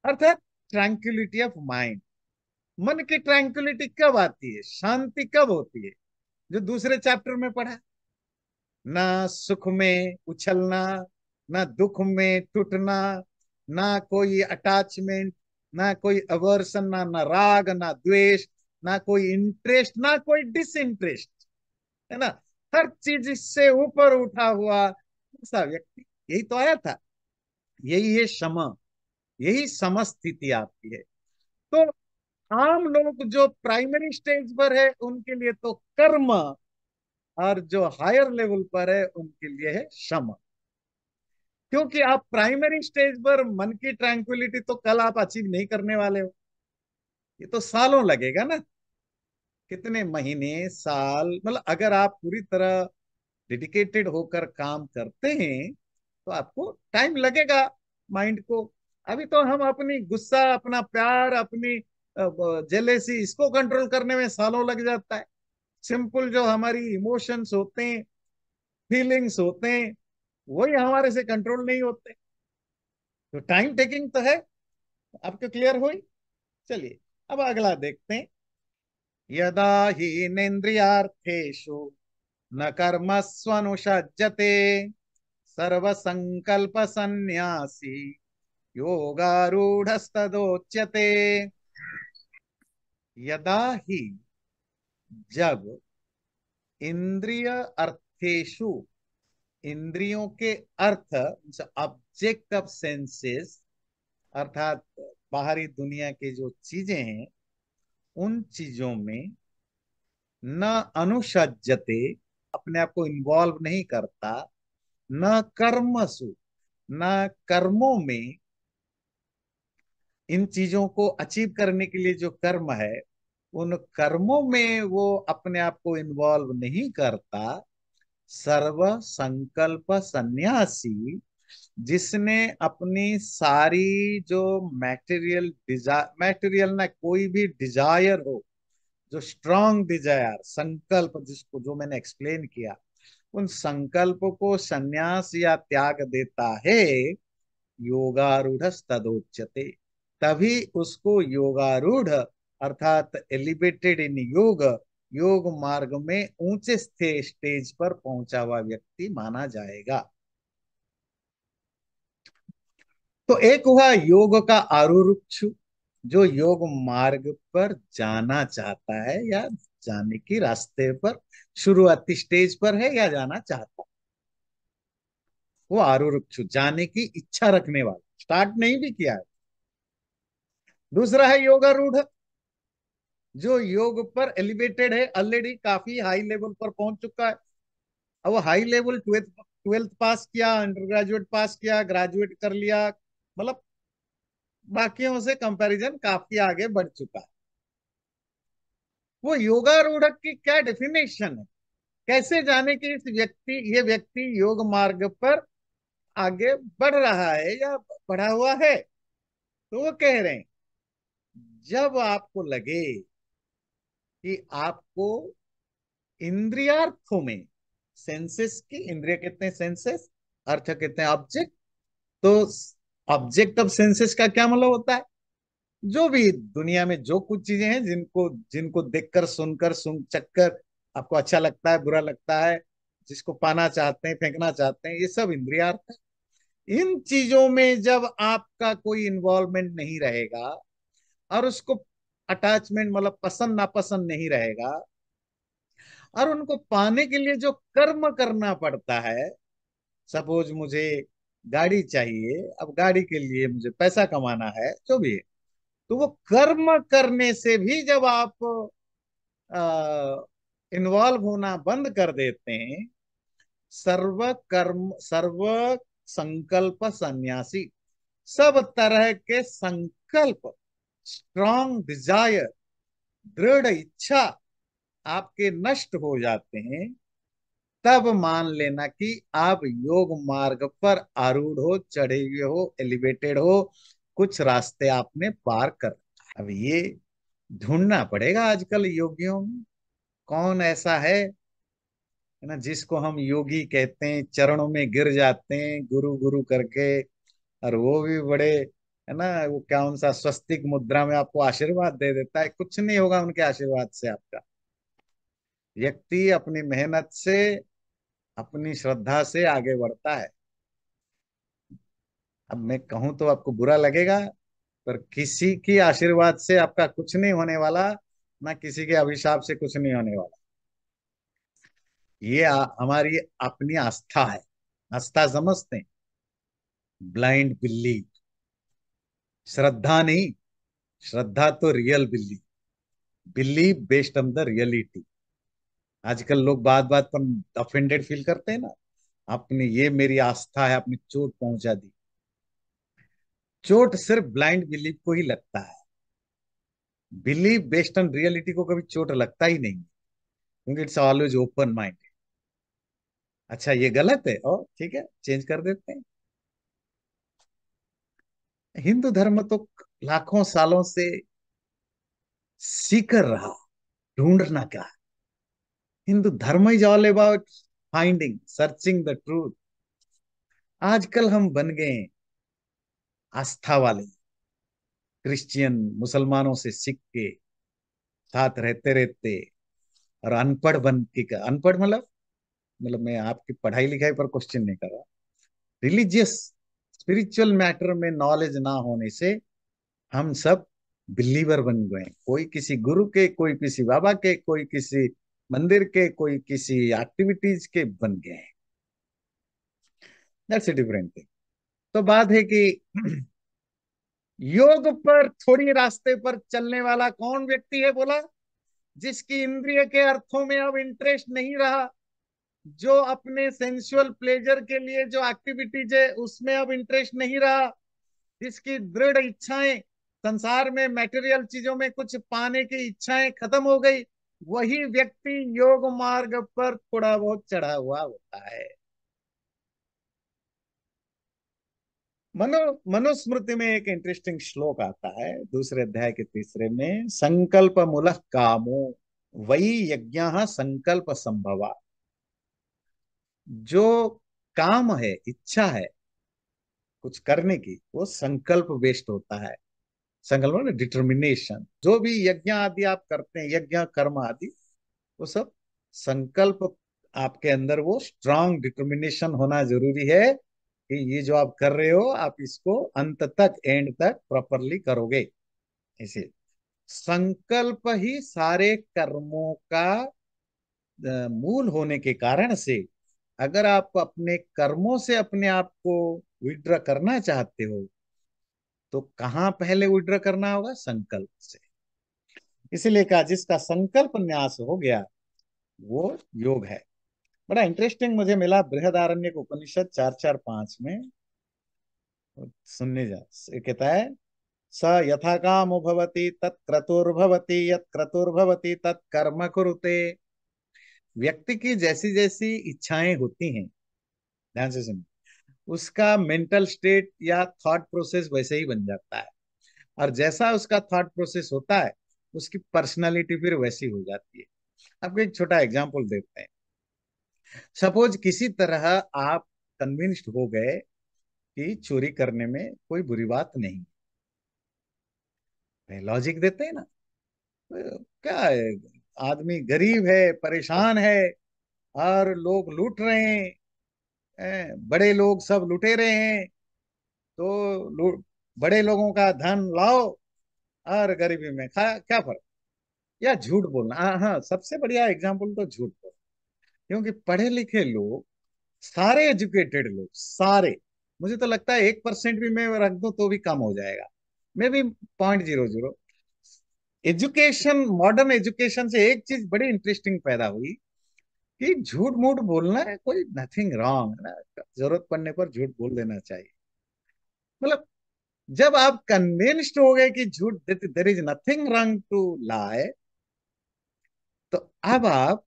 अर्थात ट्रैंक्विलिटी ऑफ माइंड। मन की ट्रैंक्विलिटी कब आती है, शांति कब होती है? जो दूसरे चैप्टर में पढ़ा, ना सुख में उछलना, ना दुख में टूटना, ना कोई अटैचमेंट, ना कोई अवर्सन, ना राग, ना द्वेष, ना कोई इंटरेस्ट, ना कोई डिसइंटरेस्ट, है ना, हर चीज से ऊपर उठा हुआ ऐसा व्यक्ति, यही तो आया था। यही है क्षमा, यही समस्थिति आपकी है। तो आम लोग जो प्राइमरी स्टेज पर है, उनके लिए तो कर्म, और जो हायर लेवल पर है उनके लिए है क्षमा। क्योंकि आप प्राइमरी स्टेज पर मन की ट्रैंक्विलिटी तो कल आप अचीव नहीं करने वाले हो, ये तो सालों लगेगा ना, कितने महीने, साल, मतलब अगर आप पूरी तरह डेडिकेटेड होकर काम करते हैं, तो आपको टाइम लगेगा माइंड को। अभी तो हम अपनी गुस्सा, अपना प्यार, अपनी जेलेसी, इसको कंट्रोल करने में सालों लग जाता है। सिंपल जो हमारी इमोशंस होते हैं, फीलिंग्स होते हैं, वही हमारे से कंट्रोल नहीं होते। तो टाइम टेकिंग तो है। आपको क्लियर हुई? चलिए, अब अगला देखते हैं। यदा ही नेन्द्रियार्थेषु न कर्मस्वनुषज्जते सर्व संकल्प संन्यासी योगारूढ़स्तदोच्यते। यदा ही, जब, इंद्रिय अर्थेषु, इंद्रियों के अर्थ, ऑब्जेक्ट ऑफ सेंसेस, अर्थात बाहरी दुनिया की जो चीजें हैं, उन चीजों में न अनुसज्जते, अपने आप को इन्वॉल्व नहीं करता, न कर्मसु, न कर्मों में, इन चीजों को अचीव करने के लिए जो कर्म है, उन कर्मों में वो अपने आप को इन्वॉल्व नहीं करता। सर्व संकल्प सन्यासी, जिसने अपनी सारी जो मैटेरियल ना, कोई भी डिजायर हो, जो स्ट्रांग डिजायर, संकल्प, जिसको जो मैंने एक्सप्लेन किया, उन संकल्प को संन्यास या त्याग देता है, योगारूढ़ तदोच्यते, तभी उसको योगारूढ़ अर्थात एलिवेटेड इन योग, योग मार्ग में ऊंचे स्टेज पर पहुंचा हुआ व्यक्ति माना जाएगा। तो एक हुआ योग का आरुरुक्षु, जो योग मार्ग पर जाना चाहता है या जाने की रास्ते पर शुरुआती स्टेज पर है या जाना चाहता है, वो आरुरुक्षु जाने की इच्छा रखने वाला, स्टार्ट नहीं भी किया है। दूसरा है योगारूढ़, जो योग पर एलिवेटेड है, ऑलरेडी काफी हाई लेवल पर पहुंच चुका है। अब वो high level twelfth twelfth pass किया, अंडर ग्रेजुएट पास किया, ग्रेजुएट कर लिया, मतलब बाकियों से कंपैरिजन काफी आगे बढ़ चुका है। वो योगारूढ़ की क्या डेफिनेशन है, कैसे जाने कि ये व्यक्ति योग मार्ग पर आगे बढ़ रहा है या बढ़ा हुआ है। तो वो कह रहे हैं, जब आपको लगे कि आपको इंद्रियार्थों में, सेंसेस की, इंद्रिय कहते हैं सेंसेस, अर्थ कहते हैं ऑब्जेक्ट। तो ऑब्जेक्ट ऑफ सेंसेस का क्या मतलब होता है, जो भी दुनिया में जो कुछ चीजें हैं जिनको जिनको देखकर सुनकर सुन चखकर आपको अच्छा लगता है, बुरा लगता है, जिसको पाना चाहते हैं, फेंकना चाहते हैं, ये सब इंद्रियार्थ है। इन चीजों में जब आपका कोई इन्वॉल्वमेंट नहीं रहेगा और उसको अटैचमेंट मतलब पसंद नापसंद नहीं रहेगा, और उनको पाने के लिए जो कर्म करना पड़ता है, सपोज मुझे गाड़ी चाहिए, अब गाड़ी के लिए मुझे पैसा कमाना है, जो भी है, तो वो कर्म करने से भी जब आप इन्वॉल्व होना बंद कर देते हैं, सर्व कर्म सर्व संकल्प सन्यासी, सब तरह के संकल्प, स्ट्रॉन्ग डिजायर, दृढ़ इच्छा आपके नष्ट हो जाते हैं। तब मान लेना कि आप योग मार्ग पर आरूढ़ हो, चढ़े हुए हो, एलिवेटेड हो, कुछ रास्ते आपने पार कर। अब ये ढूंढना पड़ेगा आजकल योगियों में, कौन ऐसा है ना, जिसको हम योगी कहते हैं, चरणों में गिर जाते हैं गुरु गुरु करके, और वो भी बड़े, है ना, वो क्या उनसा स्वस्तिक मुद्रा में आपको आशीर्वाद दे देता है। कुछ नहीं होगा उनके आशीर्वाद से आपका। व्यक्ति अपनी मेहनत से, अपनी श्रद्धा से आगे बढ़ता है। अब मैं कहूं तो आपको बुरा लगेगा, पर किसी की आशीर्वाद से आपका कुछ नहीं होने वाला, ना किसी के अभिशाप से कुछ नहीं होने वाला। ये हमारी अपनी आस्था है। आस्था समझते हैं, ब्लाइंड बिलीव, श्रद्धा नहीं। श्रद्धा तो real believe, believe based on the reality. आजकल लोग बात बात पर ऑफेंडेड फील करते हैं ना, आपने ये मेरी आस्था है, आपने चोट पहुंचा दी। चोट सिर्फ ब्लाइंड बिलीव को ही लगता है, बिलीव बेस्ड ऑन रियलिटी को कभी चोट लगता ही नहीं, क्योंकि इट्स ऑलवेज ओपन माइंड। अच्छा ये गलत है, और ठीक है चेंज कर देते हैं। हिंदू धर्म तो लाखों सालों से सीकर रहा, ढूंढना क्या है। हिंदू धर्म is all about finding, searching the truth. आजकल हम बन गए हैं आस्था वाले, क्रिश्चियन मुसलमानों से सीख के साथ रहते रहते, और अनपढ़ बन के, अनपढ़ मतलब मैं आपकी पढ़ाई लिखाई पर क्वेश्चन नहीं कर रहा, रिलीजियस स्पिरिचुअल मैटर में नॉलेज ना होने से हम सब बिलीवर बन गए। कोई किसी गुरु के, कोई किसी बाबा के, कोई किसी मंदिर के, कोई किसी एक्टिविटीज के बन गए हैं। That's a different thing. तो बात है कि योग पर थोड़ी रास्ते पर चलने वाला कौन व्यक्ति है, बोला, जिसकी इंद्रिय के अर्थों में अब इंटरेस्ट नहीं रहा, जो अपने सेंसुअल प्लेजर के लिए जो एक्टिविटीज है उसमें अब इंटरेस्ट नहीं रहा, जिसकी दृढ़ इच्छाएं, संसार में मटेरियल चीजों में कुछ पाने की इच्छाएं खत्म हो गई, वही व्यक्ति योग मार्ग पर थोड़ा बहुत चढ़ा हुआ होता है। मनो मनुस्मृति में एक इंटरेस्टिंग श्लोक आता है, दूसरे अध्याय के तीसरे में, संकल्प मूलः कामो वही यज्ञ संकल्प संभवा। जो काम है, इच्छा है कुछ करने की, वो संकल्प बेस्ड होता है। संकल्प ना, डिटर्मिनेशन। जो भी यज्ञ आदि आप करते हैं, यज्ञ कर्म आदि, वो सब संकल्प। आपके अंदर वो स्ट्रांग डिटर्मिनेशन होना जरूरी है कि ये जो आप कर रहे हो, आप इसको अंत तक, एंड तक प्रॉपरली करोगे। इसे संकल्प ही सारे कर्मों का मूल होने के कारण से, अगर आप अपने कर्मों से अपने आप को विड्रॉ करना चाहते हो, तो कहाँ पहले विड्रॉ करना होगा? संकल्प से। इसीलिए कहा जिसका संकल्प न्यास हो गया वो योग है। बड़ा इंटरेस्टिंग मुझे मिला बृहदारण्यक उपनिषद 4.4.5 में। सुनने जा, ये कहता है, स यथा कामो भवति तत् क्रतुर्भवति, यत् क्रतुर्भवति तत् कर्म कुरुते। व्यक्ति की जैसी जैसी इच्छाएं होती हैं, ध्यान से सुन, उसका मेंटल स्टेट या थॉट प्रोसेस वैसे ही बन जाता है। और जैसा उसका थॉट प्रोसेस होता है, उसकी पर्सनालिटी फिर वैसी हो जाती है। आपको एक छोटा एग्जांपल देते हैं। सपोज किसी तरह आप कन्विंस्ड हो गए कि चोरी करने में कोई बुरी बात नहीं है, लॉजिक देते हैं ना। क्या है, आदमी गरीब है, परेशान है, और लोग लूट रहे हैं, बड़े लोग सब लुटेरे हैं, तो बड़े लोगों का धन लाओ और गरीबी में खा, क्या फर्क? या झूठ बोलना, हाँ हाँ, सबसे बढ़िया एग्जाम्पल तो झूठ बोलना। क्योंकि पढ़े लिखे लोग, सारे एजुकेटेड लोग, सारे, मुझे तो लगता है 1% भी मैं रख दूं तो भी कम हो जाएगा, may be 0.00। Education, modern education से एक चीज बड़ी इंटरेस्टिंग पैदा हुई कि झूठ मूठ बोलना है कोई नथिंग रॉन्ग है ना, जरूरत पड़ने पर झूठ बोल देना चाहिए। मतलब जब आप कन्विंस्ड हो गए कि झूठ, there is nothing wrong to lie, तो अब आप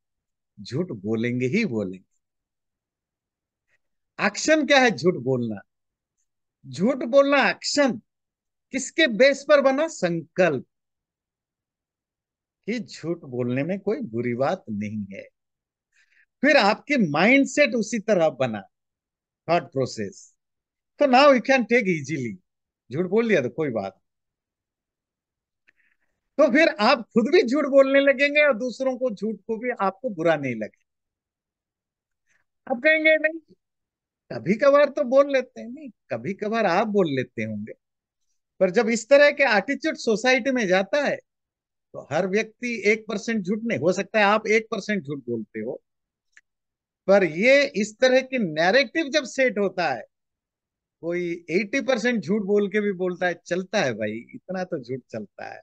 झूठ बोलेंगे ही बोलेंगे। एक्शन क्या है झूठ बोलना? झूठ बोलना एक्शन किसके बेस पर बना? संकल्प, कि झूठ बोलने में कोई बुरी बात नहीं है। फिर आपके माइंडसेट उसी तरह बना, थॉट प्रोसेस, तो now you can take easily. झूठ बोल दिया तो कोई बात, तो फिर आप खुद भी झूठ बोलने लगेंगे और दूसरों को, झूठ को भी आपको बुरा नहीं लगे। आप कहेंगे नहीं, कभी कभार तो बोल लेते हैं, नहीं कभी कभार आप बोल लेते होंगे, पर जब इस तरह के एटीट्यूड सोसाइटी में जाता है, तो हर व्यक्ति 1% झूठ नहीं, हो सकता है आप 1% झूठ बोलते हो, पर ये इस तरह की नैरेटिव जब सेट होता है, कोई 80% झूठ बोल के भी बोलता है, चलता है भाई, इतना तो झूठ चलता है।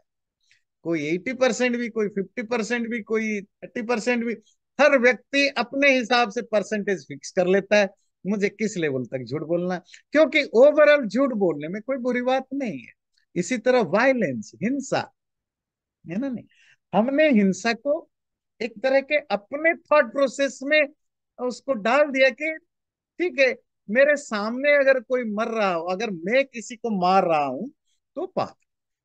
कोई 80% भी, कोई 50% भी, कोई 30% भी। हर व्यक्ति अपने हिसाब से परसेंटेज फिक्स कर लेता है, मुझे किस लेवल तक झूठ बोलना है, क्योंकि ओवरऑल झूठ बोलने में कोई बुरी बात नहीं है। इसी तरह वायलेंस, हिंसा, है ना, नहीं, हमने हिंसा को एक तरह के अपने थॉट प्रोसेस में उसको डाल दिया कि ठीक है, मेरे सामने अगर कोई मर रहा हो, अगर मैं किसी को मार रहा हूं तो पाप,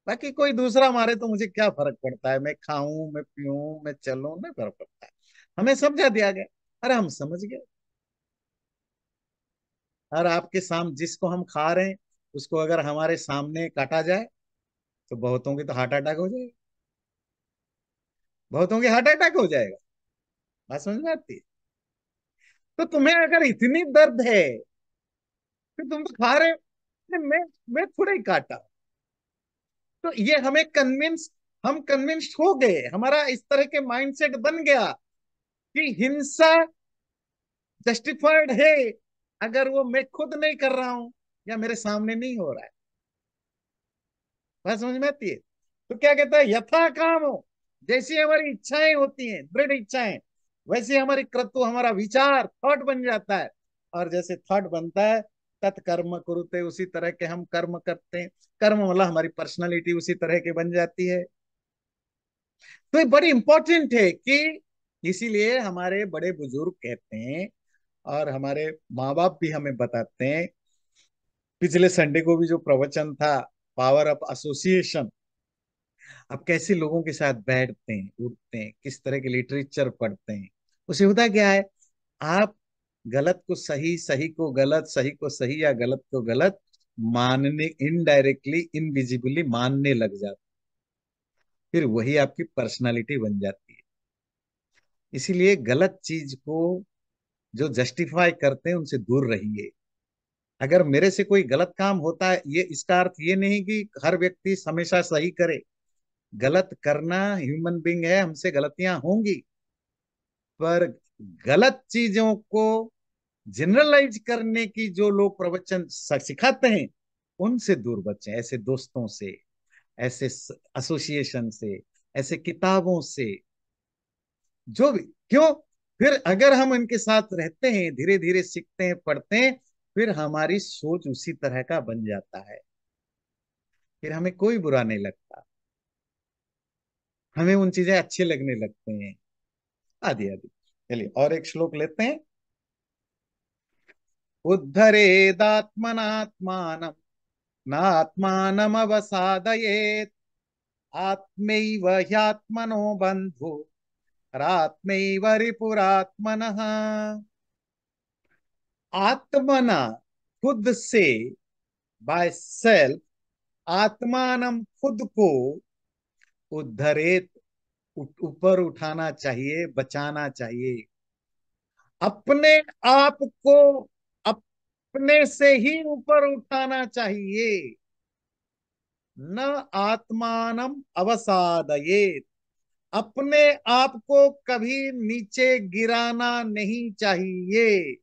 बाकी कोई दूसरा मारे तो मुझे क्या फर्क पड़ता है, मैं खाऊं, मैं पीऊं, मैं चलूं, नहीं फर्क पड़ता है। हमें समझा दिया गया। अरे हम समझ गए। और आपके सामने जिसको हम खा रहे हैं, उसको अगर हमारे सामने काटा जाए, तो बहुतों की तो हार्ट अटैक हो जाएगा, बहुतों की हार्ट अटैक हो जाएगा। बात समझ में आती है? तो तुम्हें अगर इतनी दर्द है, तो तुम तो खा रहे हो, मैं थोड़ा ही काटा। तो ये हमें कन्विंस, हम कन्विंस्ड हो गए, हमारा इस तरह के माइंडसेट बन गया कि हिंसा जस्टिफाइड है, अगर वो मैं खुद नहीं कर रहा हूं या मेरे सामने नहीं हो रहा है। बात समझ में आती है? तो क्या कहता है, यथा काम हो, जैसी हमारी इच्छाएं होती हैं, दृढ़ इच्छाएं, वैसे हमारी कृत्य, हमारा विचार, थॉट बन जाता है। और जैसे थॉट बनता है, तत्कर्म कुरुते, उसी तरह के हम कर्म करते हैं। कर्म मतलब हमारी पर्सनालिटी उसी तरह की बन जाती है। तो ये बड़ी इंपॉर्टेंट है कि, इसीलिए हमारे बड़े बुजुर्ग कहते हैं, और हमारे माँ बाप भी हमें बताते हैं। पिछले संडे को भी जो प्रवचन था, पावर ऑफ एसोसिएशन, आप कैसे लोगों के साथ बैठते हैं, उठते हैं, किस तरह के लिटरेचर पढ़ते हैं, उसे होता क्या है, आप गलत को सही, सही को गलत, सही को सही या गलत को गलत मानने, इनडायरेक्टली इनविजिबली मानने लग जाते, फिर वही आपकी पर्सनालिटी बन जाती है। इसीलिए गलत चीज को जो जस्टिफाई करते हैं उनसे दूर रहिए। अगर मेरे से कोई गलत काम होता है, ये इसका अर्थ ये नहीं कि हर व्यक्ति हमेशा सही करे। गलत करना, ह्यूमन बीइंग है, हमसे गलतियां होंगी, पर गलत चीजों को जनरलाइज करने की जो लोग प्रवचन सिखाते हैं, उनसे दूर बचें। ऐसे दोस्तों से, ऐसे एसोसिएशन से, ऐसे किताबों से, जो भी। क्यों? फिर अगर हम इनके साथ रहते हैं, धीरे धीरे सीखते हैं, पढ़ते हैं, फिर हमारी सोच उसी तरह का बन जाता है, फिर हमें कोई बुरा नहीं लगता, हमें उन चीजें अच्छे लगने लगते हैं, आदि आदि। चलिए और एक श्लोक लेते हैं। उद्धरेदात्मनात्मानं नात्मानम अवसादयेत, आत्मैव ह्यात्मनो बंधु रात्मैव रिपुरात्मनः। आत्मना, खुद से, बाय सेल्फ, आत्मानम, खुद को, उद्धरेत, ऊपर उठाना चाहिए, बचाना चाहिए। अपने आप को अपने से ही ऊपर उठाना चाहिए। न आत्मानम अवसादयेत, अपने आप को कभी नीचे गिराना नहीं चाहिए।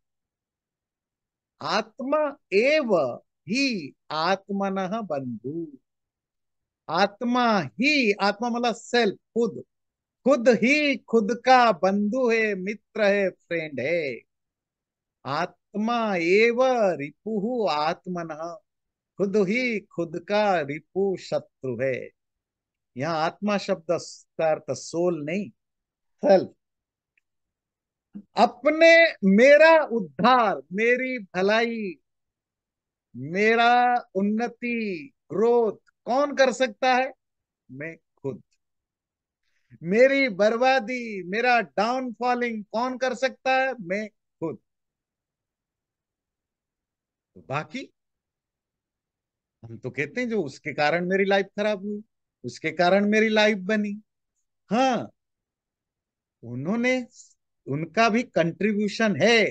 आत्मा एव ही आत्मनः बंधु, आत्मा ही, आत्मा मतलब सेल्फ, खुद, खुद ही खुद का बंधु है, मित्र है, फ्रेंड है। आत्मा एव रिपुहु आत्मनः, खुद ही खुद का रिपु, शत्रु है। यहाँ आत्मा शब्द का अर्थ सोल नहीं, सेल्फ। अपने, मेरा उद्धार, मेरी भलाई, मेरा उन्नति, ग्रोथ कौन कर सकता है? मैं खुद। मेरी बर्बादी, मेरा डाउनफॉलिंग कौन कर सकता है? मैं खुद। तो बाकी हम तो कहते हैं जो उसके कारण मेरी लाइफ खराब हुई, उसके कारण मेरी लाइफ बनी। हाँ, उन्होंने, उनका भी कंट्रीब्यूशन है,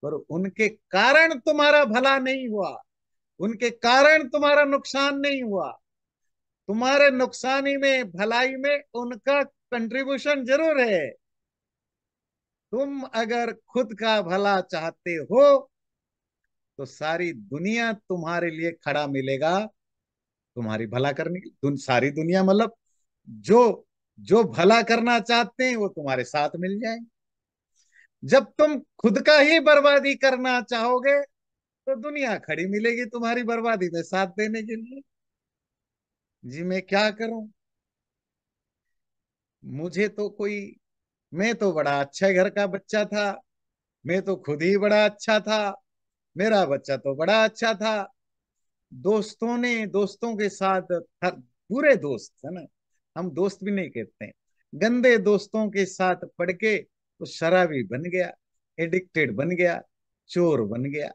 पर उनके कारण तुम्हारा भला नहीं हुआ, उनके कारण तुम्हारा नुकसान नहीं हुआ। तुम्हारे नुकसानी में, भलाई में उनका कंट्रीब्यूशन जरूर है। तुम अगर खुद का भला चाहते हो, तो सारी दुनिया तुम्हारे लिए खड़ा मिलेगा, तुम्हारी भला करने की। सारी दुनिया मतलब जो जो भला करना चाहते हैं वो तुम्हारे साथ मिल जाए। जब तुम खुद का ही बर्बादी करना चाहोगे, तो दुनिया खड़ी मिलेगी तुम्हारी बर्बादी में साथ देने के लिए। जी मैं क्या करूं? मुझे तो कोई, मैं तो बड़ा अच्छा घर का बच्चा था, मैं तो खुद ही बड़ा अच्छा था, मेरा बच्चा तो बड़ा अच्छा था। दोस्तों ने, दोस्तों के साथ, हर बुरे दोस्त है ना, हम दोस्त भी नहीं कहते हैं, गंदे दोस्तों के साथ पढ़ के तो शराबी बन गया, एडिक्टेड बन गया, चोर बन गया।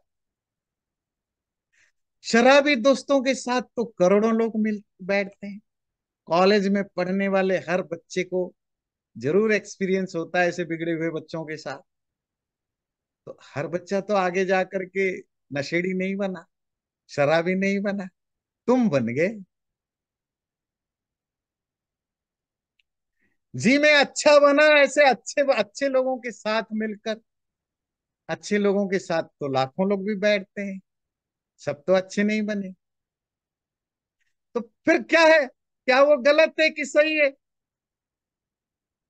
शराबी दोस्तों के साथ तो करोड़ों लोग मिल बैठते हैं। कॉलेज में पढ़ने वाले हर बच्चे को जरूर एक्सपीरियंस होता है ऐसे बिगड़े हुए बच्चों के साथ। तो हर बच्चा तो आगे जा करके नशेड़ी नहीं बना, शराबी नहीं बना, तुम बन गए। जी मैं अच्छा बना ऐसे अच्छे अच्छे लोगों के साथ मिलकर। अच्छे लोगों के साथ तो लाखों लोग भी बैठते हैं, सब तो अच्छे नहीं बने। तो फिर क्या है? क्या वो गलत है कि सही है?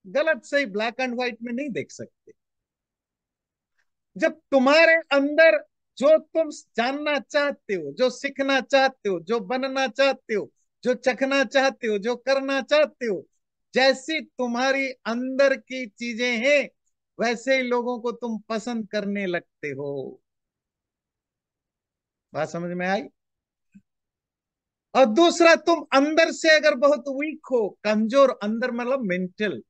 गलत सही ब्लैक एंड व्हाइट में नहीं देख सकते। जब तुम्हारे अंदर जो तुम जानना चाहते हो, जो सीखना चाहते हो, जो बनना चाहते हो, जो चखना चाहते हो, जो करना चाहते हो, जैसी तुम्हारी अंदर की चीजें हैं, वैसे ही लोगों को तुम पसंद करने लगते हो। बात समझ में आई? और दूसरा, तुम अंदर से अगर बहुत वीक हो, कमजोर, अंदर मतलब मेंटल,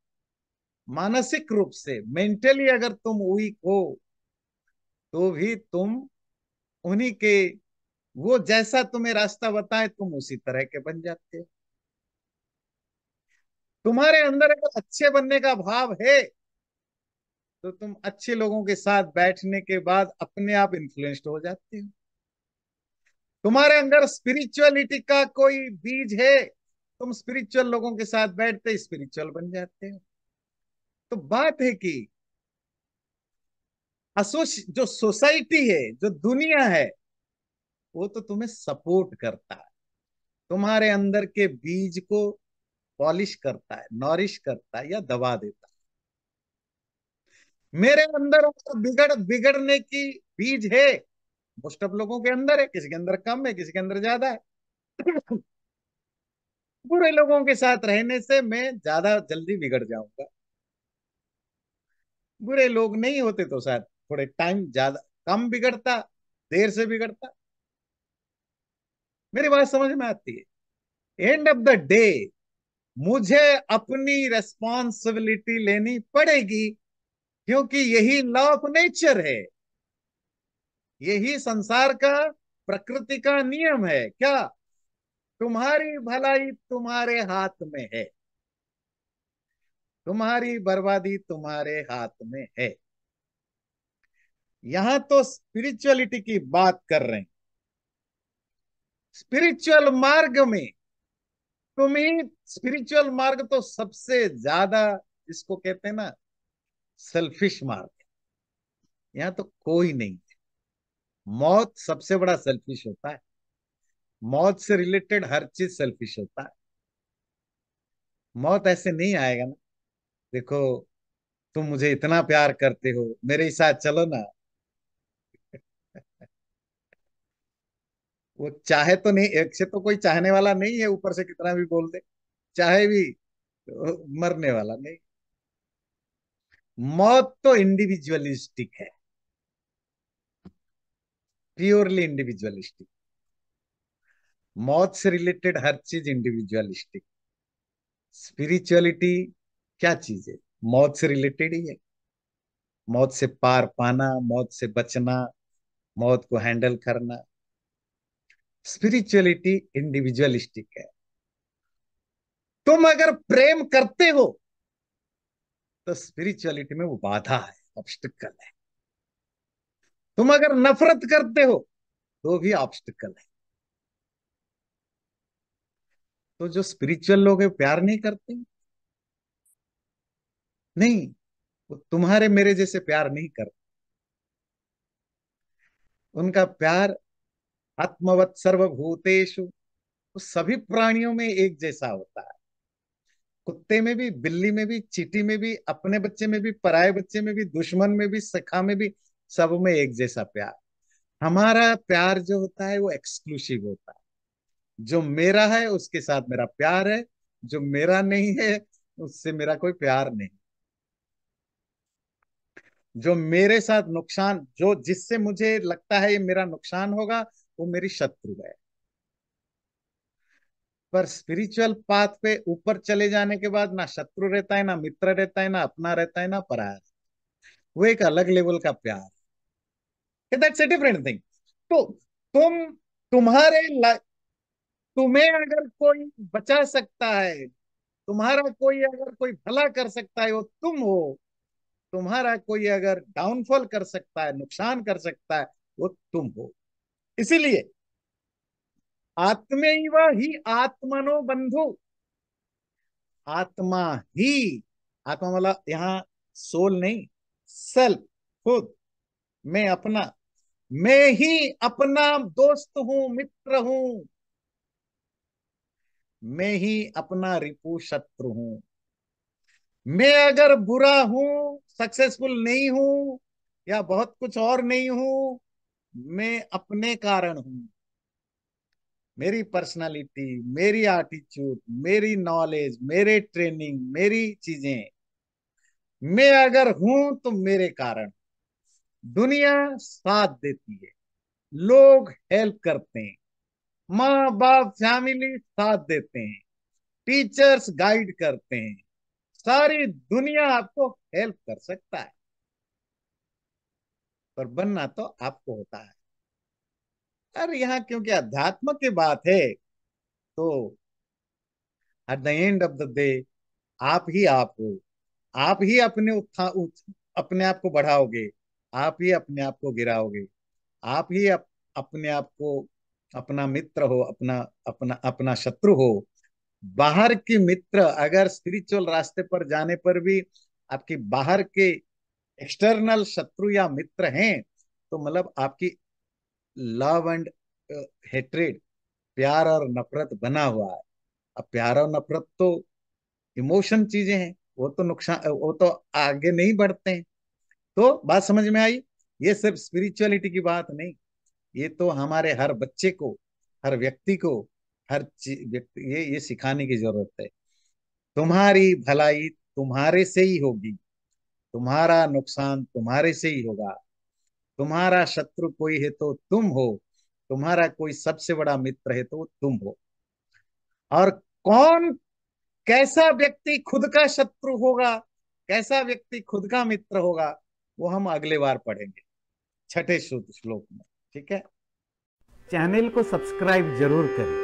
मानसिक रूप से मेंटली अगर तुम वीक हो, तो भी तुम उन्हीं के, वो जैसा तुम्हें रास्ता बताए तुम उसी तरह के बन जाते हो। तुम्हारे अंदर अगर अच्छे बनने का भाव है तो तुम अच्छे लोगों के साथ बैठने के बाद अपने आप इन्फ्लुएंस्ड हो जाते हो। तुम्हारे अंदर स्पिरिचुअलिटी का कोई बीज है, तुम स्पिरिचुअल लोगों के साथ बैठते स्पिरिचुअल बन जाते हो। तो बात है कि जो सोसाइटी है, जो दुनिया है, वो तो तुम्हें सपोर्ट करता है, तुम्हारे अंदर के बीज को पॉलिश करता है, नॉरिश करता है या दबा देता है। मेरे अंदर अगर बिगड़ने की बीज है, मोस्ट ऑफ लोगों के अंदर है, किसी के अंदर कम है, किसी के अंदर ज्यादा है। बुरे लोगों के साथ रहने से मैं ज्यादा जल्दी बिगड़ जाऊंगा। बुरे लोग नहीं होते तो शायद थोड़े टाइम ज्यादा कम बिगड़ता, देर से बिगड़ता। मेरी बात समझ में आती है? एंड ऑफ द डे मुझे अपनी रेस्पॉन्सिबिलिटी लेनी पड़ेगी, क्योंकि यही लॉ ऑफ नेचर है, यही संसार का, प्रकृति का नियम है। क्या? तुम्हारी भलाई तुम्हारे हाथ में है, तुम्हारी बर्बादी तुम्हारे हाथ में है। यहां तो स्पिरिचुअलिटी की बात कर रहे हैं। स्पिरिचुअल मार्ग में तुम्ही स्पिरिचुअल मार्ग तो सबसे ज्यादा, जिसको कहते हैं ना, सेल्फिश मार्ग है। यहाँ तो कोई नहीं है। मौत सबसे बड़ा सेल्फिश होता है, मौत से रिलेटेड हर चीज सेल्फिश होता है। मौत ऐसे नहीं आएगा ना, देखो तुम मुझे इतना प्यार करते हो, मेरे साथ चलो ना। वो चाहे तो नहीं, एक से तो कोई चाहने वाला नहीं है, ऊपर से कितना भी बोल दे, चाहे भी तो मरने वाला नहीं। मौत तो इंडिविजुअलिस्टिक है, प्योरली इंडिविजुअलिस्टिक। मौत से रिलेटेड हर चीज इंडिविजुअलिस्टिक। स्पिरिचुअलिटी क्या चीज है? मौत से रिलेटेड ही है। मौत से पार पाना, मौत से बचना, मौत को हैंडल करना। स्पिरिचुअलिटी इंडिविजुअलिस्टिक है। तुम अगर प्रेम करते हो तो स्पिरिचुअलिटी में वो बाधा है, ऑब्स्टिकल है। तुम अगर नफरत करते हो तो भी ऑब्स्टिकल है। तो जो स्पिरिचुअल लोग हैं प्यार नहीं करते, नहीं, वो तुम्हारे मेरे जैसे प्यार नहीं करते। उनका प्यार आत्मवत सर्वभूतेषु, वो सभी प्राणियों में एक जैसा होता है। कुत्ते में भी, बिल्ली में भी, चींटी में भी, अपने बच्चे में भी, पराये बच्चे में भी, दुश्मन में भी, सखा में भी, सब में एक जैसा प्यार। हमारा प्यार जो होता है वो एक्सक्लूसिव होता है। जो मेरा है उसके साथ मेरा प्यार है, जो मेरा नहीं है उससे मेरा कोई प्यार नहीं। जो मेरे साथ नुकसान, जो जिससे मुझे लगता है ये मेरा नुकसान होगा, वो मेरी शत्रु है। पर स्पिरिचुअल पाथ पे ऊपर चले जाने के बाद ना शत्रु रहता है, ना मित्र रहता है, ना अपना रहता है, ना पराया। वो एक अलग लेवल का प्यार है। That's a different thing. तो तुम, तुम्हारे तुम्हें अगर कोई बचा सकता है, तुम्हारा कोई अगर कोई भला कर सकता है, वो तुम हो। तुम्हारा कोई अगर डाउनफॉल कर सकता है, नुकसान कर सकता है, वो तुम हो। इसीलिए आत्मैव ही आत्मनो बंधु। आत्मा ही, आत्मा वाला यहाँ सोल नहीं, सेल्फ, खुद, मैं अपना, मैं ही अपना दोस्त हूं, मित्र हूं। मैं ही अपना रिपु शत्रु हूं। मैं अगर बुरा हूं, सक्सेसफुल नहीं हूं, या बहुत कुछ और नहीं हूं, मैं अपने कारण हूं। मेरी पर्सनालिटी, मेरी एटीट्यूड, मेरी नॉलेज, मेरे ट्रेनिंग, मेरी चीजें, मैं अगर हूं तो मेरे कारण। दुनिया साथ देती है, लोग हेल्प करते हैं, माँ बाप फैमिली साथ देते हैं, टीचर्स गाइड करते हैं, सारी दुनिया आपको हेल्प कर सकता है। पर बनना तो आपको होता है। और यहाँ क्योंकि अध्यात्म की बात है, तो at the end of the day आप हो। आप ही अपने आप को बढ़ाओगे, आप ही अपने आप को गिराओगे। आप ही अपने आप को अपना मित्र हो, अपना अपना अपना शत्रु हो। बाहर की मित्र अगर स्पिरिचुअल रास्ते पर जाने पर भी आपकी बाहर के एक्सटर्नल शत्रु या मित्र हैं, तो मतलब आपकी लव एंड हेट्रेड, प्यार और नफरत बना हुआ है। अब प्यार और नफरत तो इमोशन चीजें हैं, वो तो नुकसान, वो तो आगे नहीं बढ़ते हैं। तो बात समझ में आई? ये सिर्फ स्पिरिचुअलिटी की बात नहीं, ये तो हमारे हर बच्चे को, हर व्यक्ति को, व्यक्ति ये सिखाने की जरूरत है। तुम्हारी भलाई तुम्हारे से ही होगी, तुम्हारा नुकसान तुम्हारे से ही होगा। तुम्हारा शत्रु कोई है तो तुम हो, तुम्हारा कोई सबसे बड़ा मित्र है तो तुम हो। और कौन, कैसा व्यक्ति खुद का शत्रु होगा, कैसा व्यक्ति खुद का मित्र होगा, वो हम अगले बार पढ़ेंगे छठे श्लोक में। ठीक है। चैनल को सब्सक्राइब जरूर करें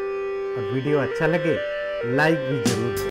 और वीडियो अच्छा लगे लाइक भी जरूर करें।